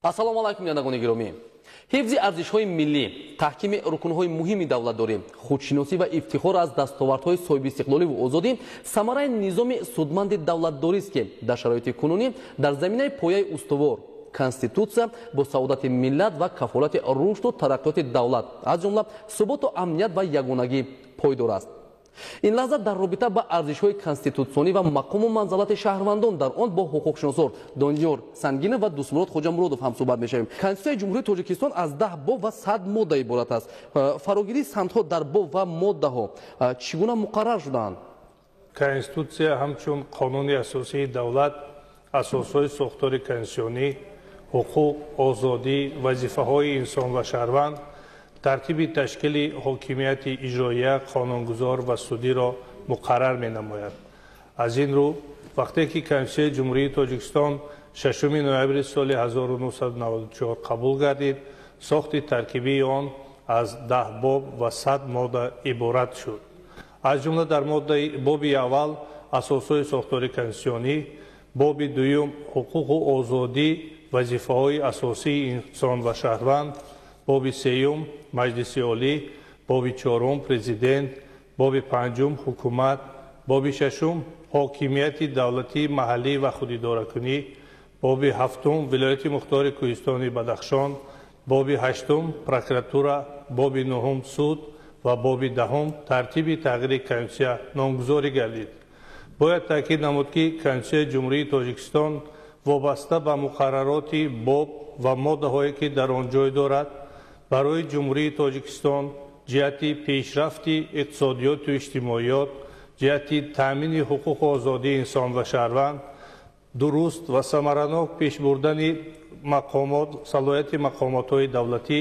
ассалому алайкум янагони гиромӣ. ҳифзи арзишҳои миллӣ, таҳкими рукунҳои муҳими давлатдорӣ, худшиносӣ ва ифтихор аз дастовардҳои соҳиби истиқлоливу озодӣ самараи низоми судманди давлатдорист ки дар шароити кунунӣ дар заминаи пояи устувор конститутсия бо саодати миллат ва кафолати рушду тараққиёти давлат аз ҷумла суботу амният ва ягонагӣ пойдор аст. ин лаҳза дар робита ба арзишҳои конститутсионӣ ва мақому манзалати шаҳрвандон дар он бо ҳуқуқшиносор Донёр Сангинов ва Дустмурод Хоҷамуродов ҳамсӯҳбат мешавем. Конститутсияи Ҷумҳурии Тоҷикистон аз 10 боб ва 100 модда иборат аст. Фарогирии сандҳо дар боб ва моддаҳо чӣ гуна муқаррар шудаанд? Конститутсия ҳамчун қонуни асосии давлат, асосҳои сохтори конститутсионӣ, ҳуқуқ, озодӣ, вазифаҳои инсон ва шаҳрванд, тартиби ташкили ҳокимияти иҷроия, қонунгузор ва судиро муқаррар менамояд. аз ин рӯ вақте ки Конститутсияи Ҷумҳурии Тоҷикистон 6 ноябри соли 1994 қабул гардид, сохти таркибии он аз 10 боб ва 100 модда иборат шуд. аз ҷумла дар боби аввал асосҳои сохтори конститутсионӣ, боби дуюм ҳуқуқу озодӣ, вазифаҳои асосии инсон ва шаҳрванд, боби сеюм маҷлиси олӣ, боби чорум президент, боби панҷум ҳукумат, боби шашум ҳокимияти давлатии маҳаллӣ ва худидоракунӣ, боби ҳафтум вилояти мухтори Кӯҳистони Бадахшон, боби ҳаштум прокуратура, боби нуҳум суд ва боби даҳум тартиби тағйири Конститутсия номгузорӣ гардид. бояд таъкид намуд ки Конститутсияи Ҷумҳурии Тоҷикистон вобаста ба муқаррароти боб ва моддаҳое ки дар он ҷой дорад барои Ҷумҳурии Тоҷикистон ҷиҳати пешрафти иқтисодиёту иҷтимоиёт, ҷиҳати таъмини ҳуқуқу озодии инсон ва шаҳрванд, дуруст ва самаранок пешбурдани салоҳияти мақомотҳои давлатӣ,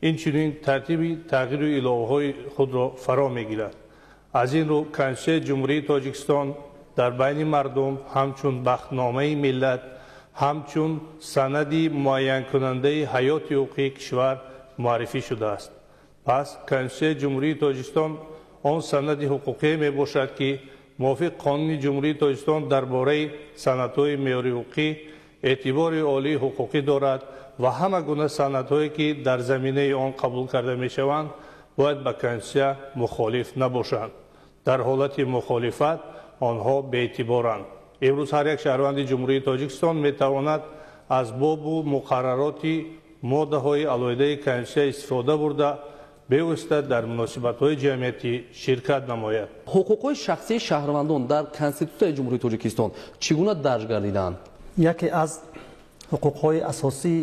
инчунин тартиби тағйиру иловаҳои худро фаро мегирад. аз ин рӯ Конститутсияи Ҷумҳурии Тоҷикистон дар байни мардум ҳамчун бахтномаи миллат, ҳамчун санади муайянкунандаи ҳаёти ҳуқуқии кишвар муаррифӣ шудааст. пас Конститутсияи Ҷумҳурии Тоҷикистон он санади ҳуқуқие мебошад ки мувофиқ Қонуни Ҷумҳурии Тоҷикистон дар бораи санадҳои меъёри ҳуқуқӣ эътибори олии ҳуқуқӣ дорад ва ҳама гуна санадҳое ки дар заминаи он қабул карда мешаванд бояд ба Конститутсия мухолиф набошанд. дар ҳолати мухолифат онҳо беэътиборанд. имрӯз ҳар як шаҳрванди Ҷумҳурии Тоҷикистон метавонад аз бобу муқаррароти моддаҳои алоҳидаи Конститутсия истифода бурда бевосита дар муносибатҳои ҷамъиятӣ ширкат намояд. ҳуқуқҳои шахсии шаҳрвандон дар Конститутсияи Ҷумҳурии Тоҷикистон чӣ гуна дарҷ гардидаанд? яке аз ҳуқуқҳои асосии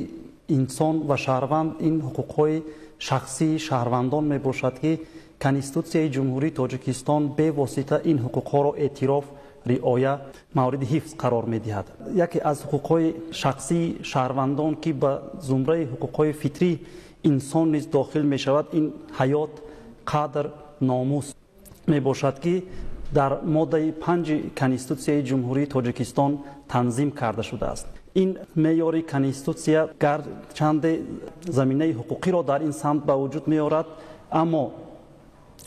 инсон ва шаҳрванд ин ҳуқуқҳои шахсии шаҳрвандон мебошад ки Конститутсияи Ҷумҳурии Тоҷикистон бевосита ин ҳуқуқҳоро эътироф, риоя, мавриди ҳифз қарор медиҳад. яке аз ҳуқуқҳои шахсии шаҳрвандон ки ба зумраи ҳуқуқҳои фитрии инсон низ дохил мешавад ин ҳаёт, қадр, номус мебошад ки дар моддаи 5 Конститутсияи Ҷумҳурии Тоҷикистон танзим карда шудааст. ин меъёри Конститутсия гарчанде заминаи ҳуқуқиро дар ин самт ба вуҷуд меорад, аммо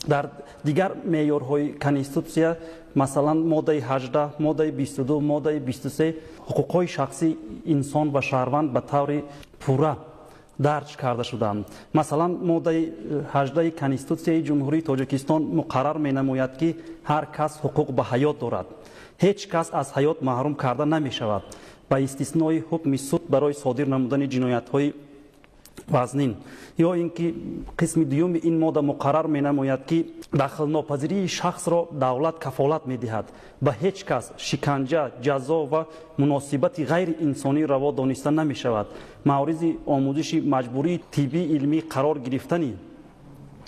дар дигар меъёрҳои Конститутсия масалан моддаи 18, моддаи 22, моддаи 23 ҳуқуқҳои шахсии инсон ва шаҳрванд ба таври пурра дарҷ карда шуданд. масалан моддаи 18 Конститутсияи Ҷумҳурии Тоҷикистон муқаррар менамояд ки ҳар кас ҳуқуқ ба ҳаёт дорад. ҳеҷ кас аз ҳаёт маҳрум карда намешавад ба истиснои ҳукми суд барои содир намудани ҷиноятҳои вазнин. ё ин ки қисми дуюми ин модда муқаррар менамояд ки дахлнопазирии шахсро давлат кафолат медиҳад. ба ҳеҷ кас шиканҷа, ҷазо ва муносибати ғайриинсонӣ раво дониста намешавад. мавриди омӯзиши маҷбурии тиббии илмӣ қарор гирифтани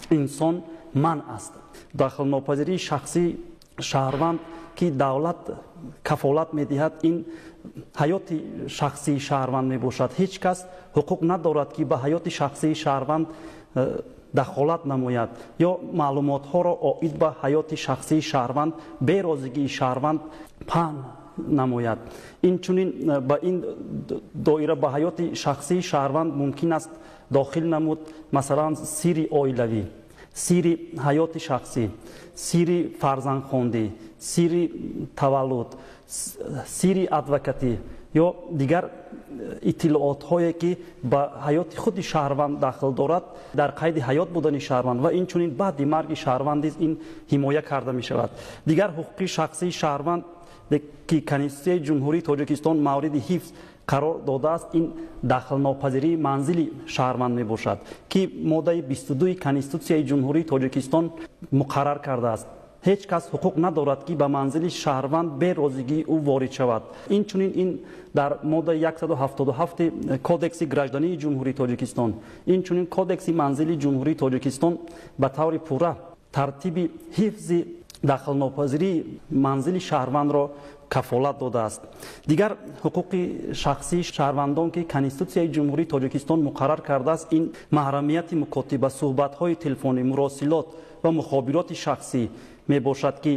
инсон манъ аст. дахлнопазирии шахсии шаҳрванд ки давлат кафолат медиҳад ин ҳаёти шахсии шаҳрванд мебошад. ҳеҷ кас ҳуқуқ надорад ки ба ҳаёти шахсии шаҳрванд дахолат намояд ё маълумотҳоро оид ба ҳаёти шахсии шаҳрванд бе розигии шаҳрванд паҳн намояд. инчунин ба ин доира ба ҳаёти шахсии шаҳрванд мумкин аст дохил намуд масалан сирри оилавӣ, сирри ҳаёти шахсӣ, сирри фарзандхондӣ, сирри таваллуд, сирри адвокатӣ ё дигар иттилоотҳое ки ба ҳаёти худи шаҳрванд дахл дорад дар қайди ҳаёт будани шаҳрванд ва инчунин баъди марги шаҳрванд низ ин ҳимоя карда мешавад. Дигар ҳуқуқи шахсии шаҳрванд ки Конститутсияи Ҷумҳурии Тоҷикистон мавриди ҳифз қарор додааст, ин дахлнопазирии манзили шаҳрванд мебошад ки моддаи 22 Конститутсияи Ҷумҳурии Тоҷикистон муқаррар кардааст. ҳеҷ кас ҳуқуқ надорад ки ба манзили шаҳрванд бе розигии ӯ ворид шавад. Инчунин ин дар моддаи 177 Кодекси граждании Ҷумҳурии Тоҷикистон, инчунин Кодекси манзили Ҷумҳурии Тоҷикистон ба таври пурра тартиби ҳифзи дахлнопазирии манзили шаҳрвандро кафолат додааст. Дигар ҳуқуқи шахсии шаҳрвандон ки Конститутсияи Ҷумҳурии Тоҷикистон муқаррар кардааст, ин маҳрамияти мукотиба, суҳбатҳои телефонӣ, муросилот ва мухобироти шахсӣ мебошад ки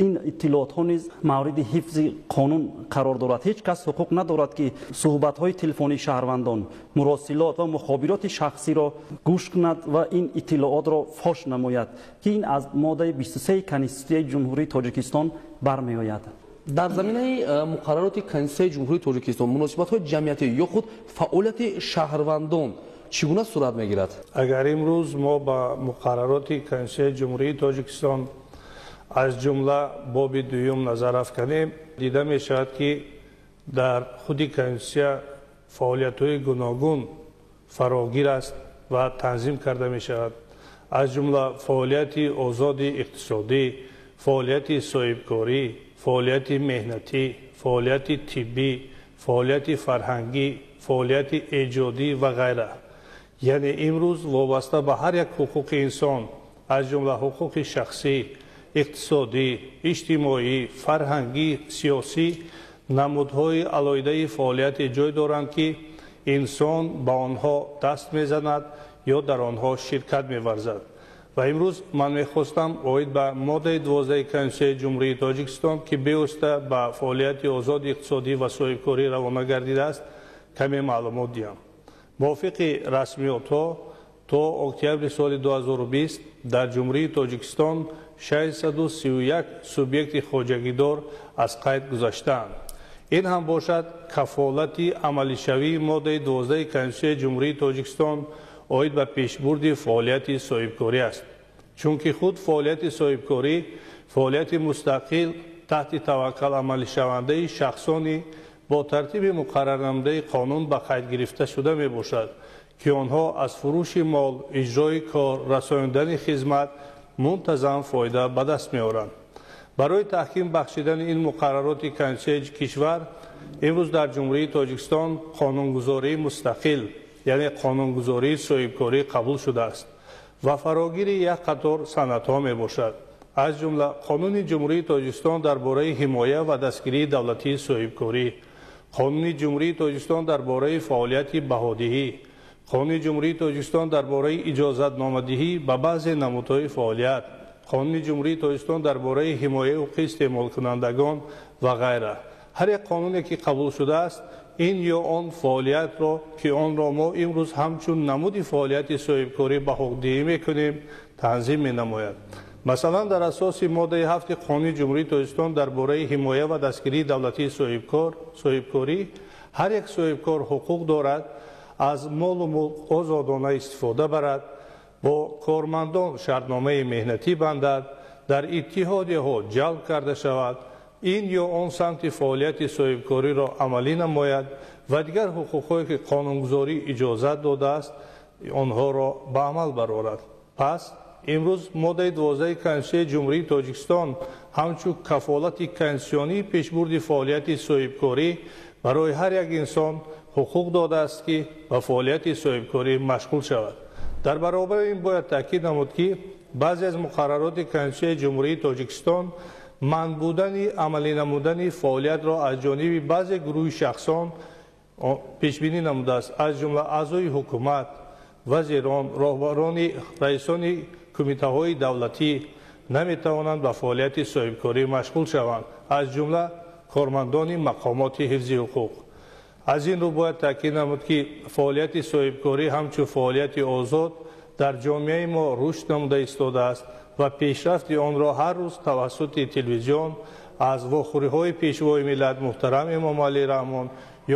ин иттилоотҳо низ мавриди ҳифзи қонун қарор дорад. ҳеҷ кас ҳуқуқ надорад ки суҳбатҳои телефонии шаҳрвандон, муросилот ва мухобироти шахсиро гӯш кунад ва ин иттилоотро фош намояд ки ин аз моддаи 23 Конститутсияи Ҷумҳурии Тоҷикистон бармеояд. дар заминаи муқаррароти Конститутсияи Ҷумҳурии Тоҷикистон муносибатҳои ҷамъиятӣ ё худ фаъолияти шаҳрвандон чӣ гуна сурат мегирад? агар имрӯз мо ба муқаррароти Конститутсияи Ҷумҳурии Тоҷикистон аз ҷумла боби дуюм назар афканем, дида мешавад ки дар худи Конститутсия фаъолиятҳои гуногун фарогир аст ва танзим карда мешавад. аз ҷумла фаъолияти озоди иқтисодӣ, фаъолияти соҳибкорӣ, фаъолияти меҳнатӣ, фаъолияти тиббӣ, фаъолияти фарҳангӣ, фаъолияти эҷодӣ ва ғайра. яъне имрӯз вобаста ба ҳар як ҳуқуқи инсон, аз ҷумла ҳуқуқи шахсӣ, иқтисодӣ, иҷтимоӣ, фарҳангӣ, сиёсӣ намудҳои алоҳидаи фаъолияте ҷой доранд ки инсон ба онҳо даст мезанад ё дар онҳо ширкат меварзад. ва имрӯз ман мехостам оид ба моддаи 12 Конститутсияи Ҷумҳурии Тоҷикистон ки бевосита ба фаъолияти озоди иқтисодӣ ва соҳибкорӣ равона гардидааст каме маълумот диҳам. мувофиқи расмиётҳо то октябри соли 2020 дар Ҷумҳурии Тоҷикистон 631 субъекти хоҷагидор аз қайд гузаштаанд. ин ҳам бошад кафолати амалишавии моддаи 12 Конститутсияи Ҷумҳурии Тоҷикистон оид ба пешбурди фаъолияти соҳибкорӣ аст. чунки худ фаъолияти соҳибкорӣ фаъолияти мустақил таҳти таваккал амалишавандаи шахсони бо тартиби муқаррарнамудаи қонун ба қайд гирифта шуда мебошад ки онҳо аз фурӯши мол, иҷрои кор, расониндани хизмат мунтазам фоида ба даст меоранд. барои таҳким бахшидани ин муқаррароти Конститутсияи кишвар имрӯз дар Ҷумҳурии Тоҷикистон қонунгузории мустақил, яъне қонунгузории соҳибкорӣ қабул шудааст ва фарогири як қатор санадҳо мебошад. аз ҷумла қонуни Ҷумҳурии Тоҷикистон дар бораи ҳимоя ва дастгирии давлатии соҳибкорӣ, қонуни Ҷумҳурии Тоҷикистон дар бораи фаъолияти баҳодиҳӣ, қонуни Ҷумҳурии Тоҷикистон дар бораи иҷозатномадиҳӣ ба баъзе намудҳои фаъолият, қонуни Ҷумҳурии Тоҷикистон дар бораи ҳимояи ҳуқуқи истеъмолкунандагон ва ғайра. ҳар як қонуне ки қабул шудааст, ин ё он фаъолиятро ки онро мо имрӯз ҳамчун намуди фаъолияти соҳибкорӣ баҳодиҳӣ мекунем, танзим менамояд. масалан дар асоси моддаи 7 қонуни Ҷумҳурии Тоҷикистон дар бораи ҳимоя ва дастгирии давлатии соҳибкорӣ ҳар як соҳибкор ҳуқуқ дорад аз молу мулк озодона истифода барад, бо кормандон шартномаи меҳнатӣ бандад, дар иттиҳодияҳо ҷалб карда шавад, ин ё он самти фаъолияти соҳибкориро амалӣ намояд ва дигар ҳуқуқҳое ки қонунгузорӣ иҷозат додааст онҳоро ба амал барорад. пас имрӯз моддаи 12 Конститутсияи Ҷумҳурии Тоҷикистон ҳамчун кафолати конститутсионии пешбурди фаъолияти соҳибкорӣ барои ҳар як инсон ҳуқуқ додааст ки ба фаъолияти соҳибкорӣ машғул шавад. дар баробари ин бояд таъкид намуд ки баъзе аз муқаррароти Конститутсияи Ҷумҳурии Тоҷикистон манъ будани амалӣ намудани фаъолиятро аз ҷониби баъзе гурӯҳи шахсон пешбинӣ намудааст, аз ҷумла аъзои ҳукумат, вазирон, роҳбарони раисони кумитаҳои давлатӣ наметавонанд ба фаъолияти соҳибкорӣ машғул шаванд, аз ҷумла кормандони мақомоти ҳифзи ҳуқуқ. аз ин рӯ бояд таъкид намуд ки фаъолияти соҳибкорӣ ҳамчун фаъолияти озод дар ҷомеаи мо рушд намуда истодааст ва пешрафти онро ҳар рӯз тавассути телевизион, аз вохӯриҳои пешвои миллат муҳтарам имом Алӣ Раҳмон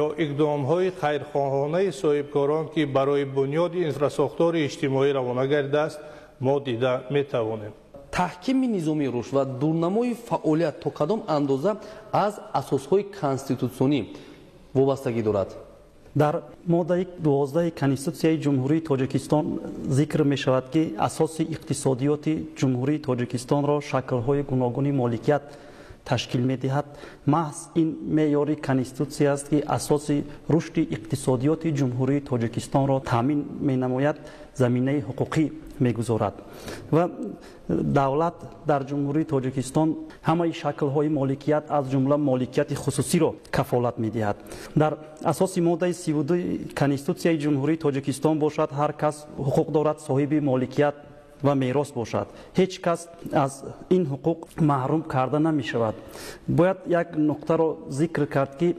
ё иқдомҳои хайрхоҳонаи соҳибкорон ки барои бунёди инфрасохтори иҷтимоӣ равона гардидааст мо дида метавонем. таҳкими низоми рушд ва дурнамои фаъолият то кадом андоза аз асосҳои конститутсионӣ вобастагӣ дорад? дар моддаи 12 конститутсияи ҷумҳурии тоҷикистон зикр мешавад ки асоси иқтисодиёти ҷумҳурии тоҷикистонро шаклҳои гуногуни моликият ташкил медиҳад. маҳз ин меъёри конститутсия аст ки асоси рушди иқтисодиёти ҷумҳурии тоҷикистонро таъмин менамояд, заминаи ҳуқуқӣ мегузорад ва давлат дар ҷумҳурии тоҷикистон ҳамаи шаклҳои моликият аз ҷумла моликияти хусусиро кафолат медиҳад. дар асоси моддаи 32 конститутсияи ҷумҳурии тоҷикистон бошад ҳар кас ҳуқуқ дорад соҳиби моликият ва мерос бошад. ҳеҷ кас аз ин ҳуқуқ маҳрум карда намешавад. бояд як нуқтаро зикр кард ки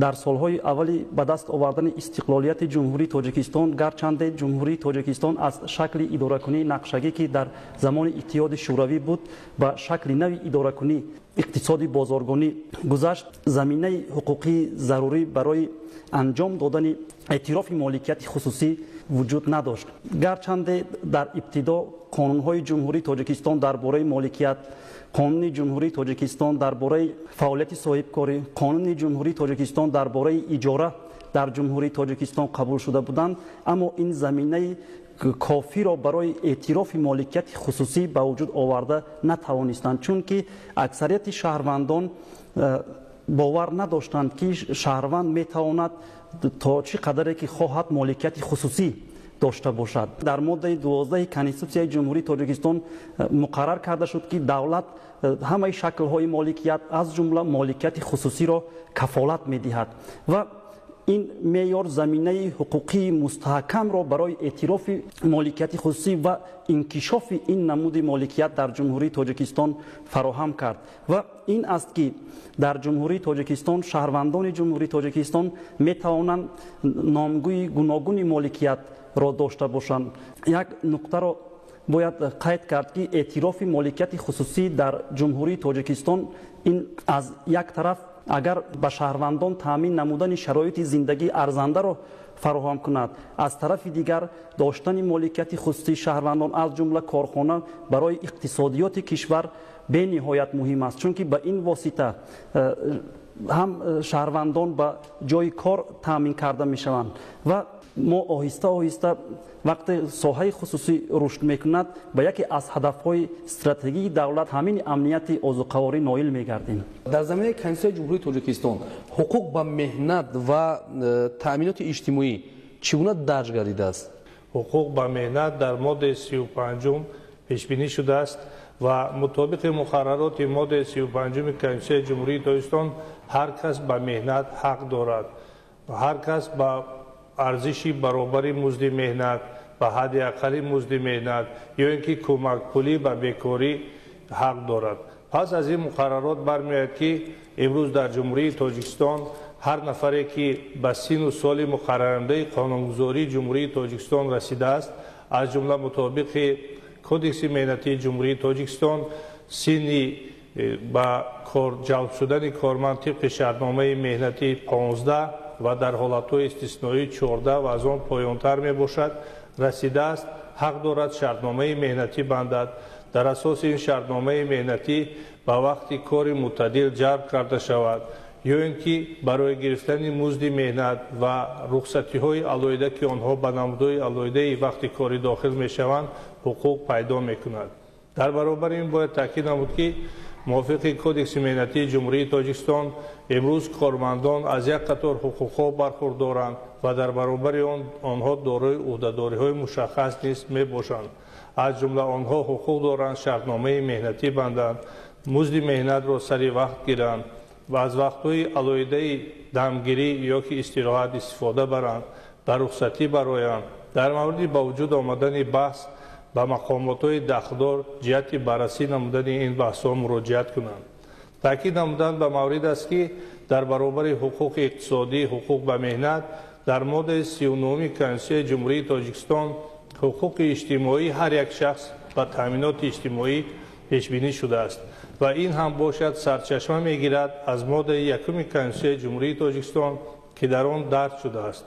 дар солҳои аввали ба даст овардани истиқлолияти ҷумҳурии тоҷикистон гарчанде ҷумҳурии тоҷикистон аз шакли идоракунии нақшагӣ ки дар замони иттиҳоди шӯравӣ буд ба шакли нави идоракунӣ иқтисоди бозоргонӣ гузашт, заминаи ҳуқуқии зарурӣ барои анҷом додани эътирофи моликияти хусусӣ вуҷуд надошт. гарчанде дар ибтидо қонунҳои ҷумҳурии тоҷикистон дар бораи моликият, қонуни ҷумҳурии тоҷикистон дар бораи фаъолияти соҳибкорӣ, қонуни ҷумҳурии тоҷикистон дар бораи иҷора дар ҷумҳурии тоҷикистон қабул шуда буданд, аммо ин заминаи кофиро барои эътирофи моликияти хусусӣ ба вуҷуд оварда натавонистанд, чунки аксарияти шаҳрвандон бовар надоштанд ки шаҳрванд метавонад то чӣ қадаре ки хоҳад моликияти хусусӣ дошта бошад. дар моддаи 12 конститутсияи ҷумҳурии тоҷикистон муқаррар карда шуд ки давлат ҳамаи шаклҳои моликият аз ҷумла моликияти хусусиро кафолат медиҳад ва ин меъёр заминаи ҳуқуқии мустаҳкамро барои эътирофи моликияти хусусӣ ва инкишофи ин намуди моликият дар ҷумҳурии тоҷикистон фароҳам кард ва ин аст ки дар ҷумҳурии тоҷикистон шаҳрвандони ҷумҳурии тоҷикистон метавонанд номгӯи гуногуни моликият ро дошта бошанд. як нуқтаро бояд қайд кард ки эътирофи моликияти хусусӣ дар ҷумҳурии тоҷикистон ин аз як тараф агар ба шаҳрвандон таъмин намудани шароити зиндагии арзандаро фароҳам кунад, аз тарафи дигар доштани моликияти хусусии шаҳрвандон аз ҷумла корхона барои иқтисодиёти кишвар бениҳоят муҳим аст, чунки ба ин восита ҳам шаҳрвандон ба ҷои кор таъмин карда мешаванд ва мо оҳиста оҳиста вақте соҳаи хусусӣ рушд мекунад ба яке аз ҳадафҳои стратегии давлат ҳамини амнияти озуқаворӣ ноил мегардем. дар заминаи конститутсияи ҷумҳурии тоҷикистон ҳуқуқ ба меҳнат ва таъминоти иҷтимоӣ чӣ гуна дарҷ гардидааст? ҳуқуқ ба меҳнат дар моддаи 35 пешбинӣ шудааст ва мутобиқи муқаррароти моддаи 35 конститутсияи ҷумҳурии тоҷикистон ҳар кас ба меҳнат ҳақ дорад. ҳар кас ба арзиши баробари музди меҳнат, ба ҳадди аққали музди меҳнат ё ин ки кӯмакпулӣ ба бекорӣ ҳақ дорад. пас аз ин муқаррарот бармеояд ки имрӯз дар ҷумҳурии тоҷикистон ҳар нафаре ки ба сину соли муқаррарандаи қонунгузории ҷумҳурии тоҷикистон расидааст, аз ҷумла мутобиқи кодекси меҳнатии ҷумҳурии тоҷикистон синни ба ҷалб шудани корманд тибқи шартномаи меҳнатӣ 15 ва дар ҳолатҳои истисноӣ 14 ва аз он поёнтар мебошад расидааст, ҳақ дорад шартномаи меҳнатӣ бандад. дар асоси ин шартномаи меҳнатӣ ба вақти кори мӯътадил ҷалб карда шавад ё ин ки барои гирифтани музди меҳнат ва рухсатиҳои алоҳида ки онҳо ба намудҳои алоҳидаи вақти корӣ дохил мешаванд ҳуқуқ пайдо мекунад. дар баробари ин бояд таъкид намуд ки мувофиқи кодекси меҳнатии ҷумҳурии тоҷикистон имрӯз кормандон аз як қатор ҳуқуқҳо бархурдоранд ва дар баробари онҳо дорои ӯҳдадориҳои мушаххас низ мебошанд. аз ҷумла онҳо ҳуқуқ доранд шартномаи меҳнатӣ банданд, музди меҳнатро сари вақт гиранд ва аз вақтҳои алоҳидаи дамгирӣ ё ки истироҳат истифода баранд, ба рухсатӣ бароянд. дар мавриди ба вуҷуд омадани баҳс ба мақомотҳои дахдор ҷиҳати баррасӣ намудани ин баҳсҳо муроҷиат кунанд. таъкид намуданд ба маврид аст ки дар баробари ҳуқуқи иқтисодӣ, ҳуқуқ ба меҳнат дар моддаи 39 конститутсияи ҷумҳурии тоҷикистон ҳуқуқи иҷтимоӣ ҳар як шахс ба таъминоти иҷтимоӣ пешбинӣ шудааст. و این هم باشد سرچشمه میگیرد از ماده یکم کنستیتوسیای جمهوری تاجیکستان که در آن درج شده است.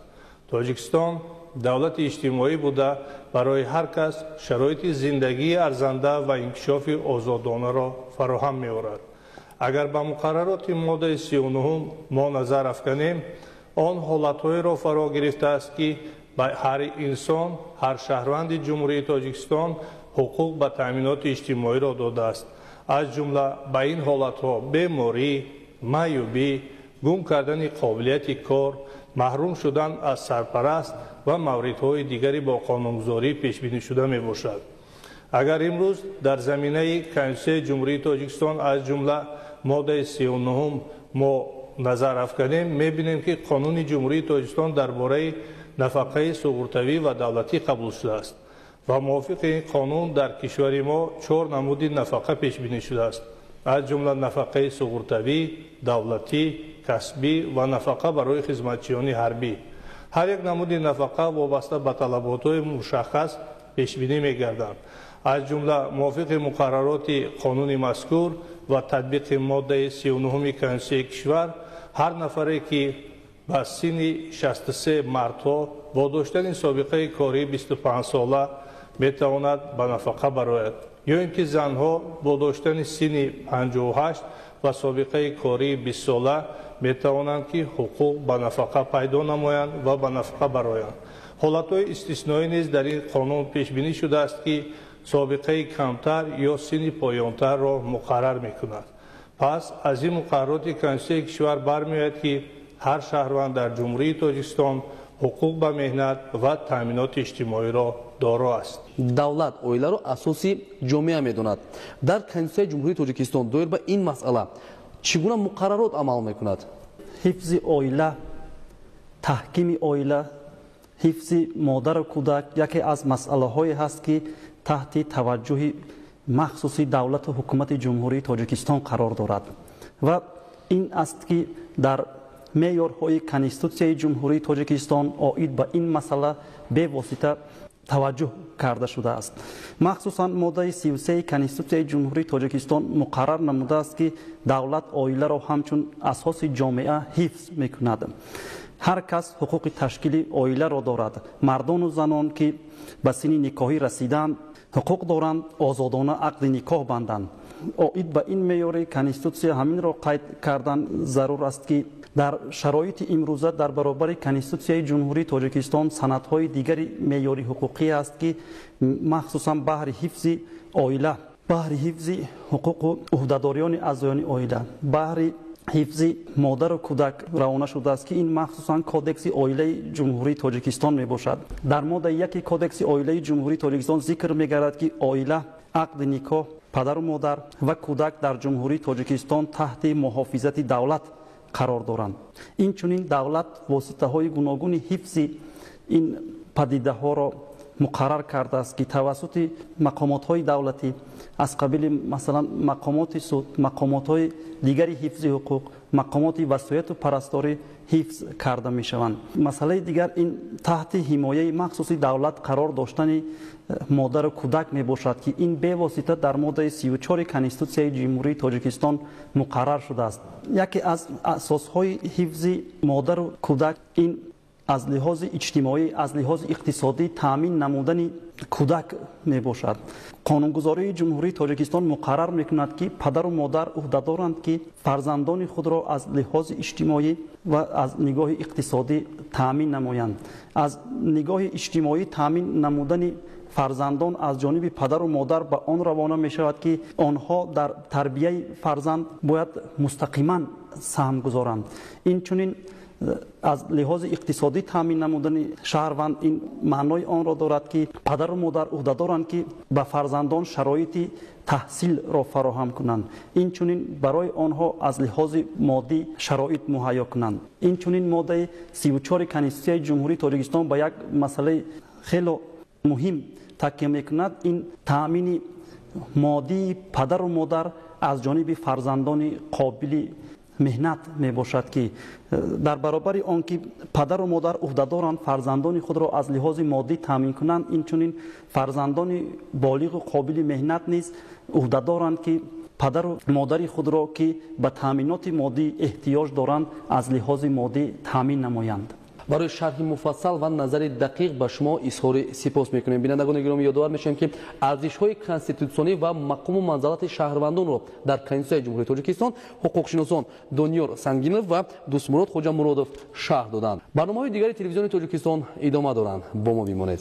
تاجیکستان دولت اجتماعی بوده برای هر کس شرایط زندگی ارزنده و انکشاف آزادانه را فراهم می‌آورد. اگر به مقررات ماده 39 ما نظر افکنیم، آن حالت‌های را فرا گرفته است که به هر انسان، هر شهروند جمهوری تاجیکستان حقوق به تأمینات اجتماعی را داده است. از جمله به این حالت‌ها بیماری، معیوبی، گم کردن قابلیت کار، محروم شدن از سرپرست و موردهای دیگری با قانونگذاری پیش بینی شده می باشد. اگر امروز در زمینه کنستیتوسیای جمهوری تاجیکستان از جمله ماده 39 ما نظر افکنیم، می بینیم که قانون جمهوری تاجیکستان درباره نفقه سقورتوی و دولتی قبول شده است و موافق این قانون در کشور ما 4 نمود نفقه پیش بینی شده است، از جمله نفقه سقورتوی، دولتی، کسبی و نفقه برای خدمتچیان حربی. هر یک نمود نفقه وابسته به طلبات‌های مشخص پیش بینی می‌گردند. از جمله موافق مقررات قانون مذکور و تطبیق ماده 39 کنستیتوسیای کشور، هر نفری که به سن 63 مردها با داشتن سابقه کاری 25 ساله میتواند به نفقه برآید، یا اینکه زنها با داشتن سن 58 و سابقه کاری 20 ساله میتوانند که حقوق به نفقه پیدا نمایند و به نفقه برآیند. حالت‌های استثنایی نیز در این قانون پیش بینی شده است که سابقه کمتر یا سن پایانتر را مقرر می‌کند. پس از این مقررات کنستیتوسیای کشور برمی‌آید که هر شهروند در جمهوری تاجیکستان حقوق به مهنت و تأمینات اجتماعی را دارا است. давлат оиларо асоси ҷомеа медонад. дар конститутсияи ҷумҳурии тоҷикистон доир ба ин масъала чӣ гуна муқаррарот амал мекунад? ҳифзи оила, таҳкими оила, ҳифзи модару кӯдак яке аз масъалаҳое ҳаст ки таҳти таваҷҷӯҳи махсуси давлату ҳукумати ҷумҳурии тоҷикистон қарор дорад ва ин аст ки дар меъёрҳои конститутсияи ҷумҳурии тоҷикистон оид ба ин масъала бевосита таваҷҷӯҳ карда шудааст. махсусан моддаи 33 конститутсияи ҷумҳурии тоҷикистон муқаррар намудааст ки давлат оиларо ҳамчун асоси ҷомеа ҳифз мекунад. ҳар кас ҳуқуқи ташкили оиларо дорад. мардону занон ки ба синни никоҳӣ расиданд ҳуқуқ доранд озодона ақди никоҳ банданд. оид ба ин меъёри конститутсия ҳаминро қайд кардан зарур аст ки дар шароити имрӯза дар баробари конститутсияи ҷумҳурии тоҷикистон санадҳои дигари меъёри ҳуқуқӣ аст ки махсусан баҳри ҳифзи оила, баҳри ҳифзи ҳуқуқу ӯҳдадориёни аъзоёни оила, баҳри ҳифзи модару кӯдак равона шудааст ки ин махсусан кодекси оилаи ҷумҳурии тоҷикистон мебошад. дар моддаи 1 кодекси оилаи ҷумҳурии тоҷикистон зикр мегардад ки оила, ақди никоҳ, падару модар ва кӯдак дар ҷумҳурии тоҷикистон таҳти муҳофизати давлат қарор доранд. инчунин давлат воситаҳои гуногуни ҳифзи ин падидаҳоро муқаррар кардааст ки тавассути мақомотҳои давлатӣ аз қабили масалан мақомоти суд, мақомотҳои дигари ҳифзи ҳуқуқ, мақомоти васояту парасторӣ ҳифз карда мешаванд. масъалаи дигар ин таҳти ҳимояи махсуси давлат қарор доштани модару кӯдак мебошад ки ин бевосита дар моддаи 34 конститутсияи ҷумҳурии тоҷикистон муқаррар шудааст. яке аз асосҳои ҳифзи модару кӯдак ин аз лиҳози иҷтимоӣ, аз лиҳози иқтисодӣ таъмин намудани кӯдак мебошад. қонунгузории ҷумҳурии тоҷикистон муқаррар мекунад ки падару модар ӯҳдадоранд ки фарзандони худро аз лиҳози иҷтимоӣ ва аз нигоҳи иқтисодӣ таъмин намоянд. аз нигоҳи иҷтимоӣ таъмин намудани фарзандон аз ҷониби падару модар ба он равона мешавад ки онҳо дар тарбияи фарзанд бояд мустақиман саҳм гузоранд. инчунин аз лиҳози иқтисодӣ таъмин намудани шаҳрванд ин маънои онро дорад ки падару модар ӯҳдадоранд ки ба фарзандон шароити таҳсилро фароҳам кунанд. инчунин барои онҳо аз лиҳози моддӣ шароит муҳайё кунанд. инчунин моддаи 34 конститутсияи ҷумҳурии тоҷикистон ба як масъалаи хело муҳим такя мекунад. ин таъмини моддии падару модар аз ҷониби фарзандони қобили меҳнат мебошад ки дар баробари он ки падару модар ӯҳдадоранд фарзандони худро аз лиҳози моддӣ таъмин кунанд, инчунин фарзандони болиғу қобили меҳнат низ ӯҳдадоранд ки падару модари худро ки ба таъминоти моддӣ эҳтиёҷ доранд аз лиҳози моддӣ таъмин намоянд. барои шарҳи муфассал ва назари дақиқ ба шумо изҳори сипос мекунем. бинандагони гиромӣ, ёдовар мешавем ки арзишҳои конститутсионӣ ва мақому манзалати шаҳрвандонро дар Конститутсияи Ҷумҳурии Тоҷикистон ҳуқуқшиносон Донёр Сангинов ва Дӯстмурод Хоҷамуродов шарҳ доданд. барномаҳои дигари телевизиони Тоҷикистон идома доранд. Бо мо бимонед.